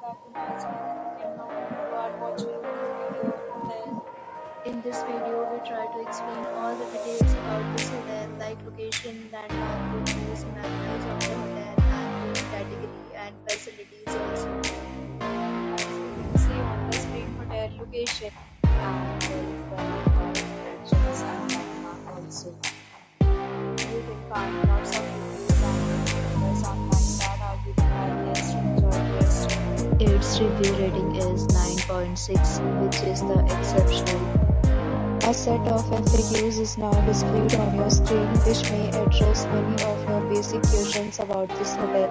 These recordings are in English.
back to my channel, and now you are watching video hotel. In this video, we try to explain all the details about this hotel, like location, landmark, reviews, amenities of the hotel, and room category and facilities also. As you can see on the screen, hotel location, and there is the nearby attractions and landmark also. You can find lots of reviews and numbers online that are given by guests to enjoy their stay. Its review rating is 9.6, which is the exceptional. A set of FAQs is now displayed on your screen, which may address many of your basic questions about this hotel.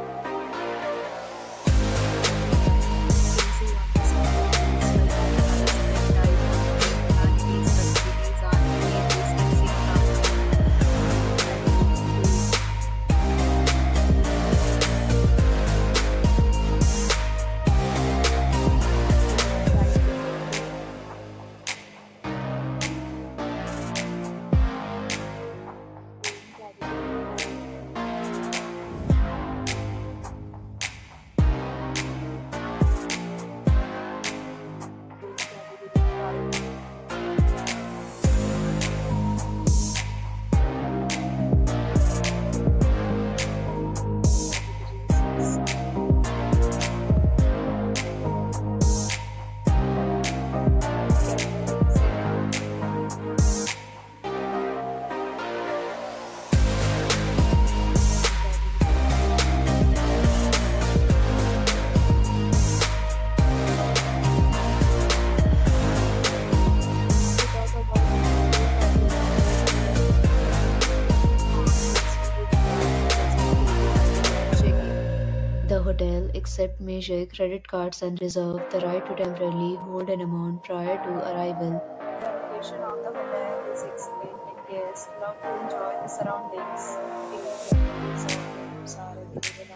The hotel accepts major credit cards and reserves the right to temporarily hold an amount prior to arrival. The location of the hotel is excellent and guests love to enjoy the surroundings. Free and easy rooms are available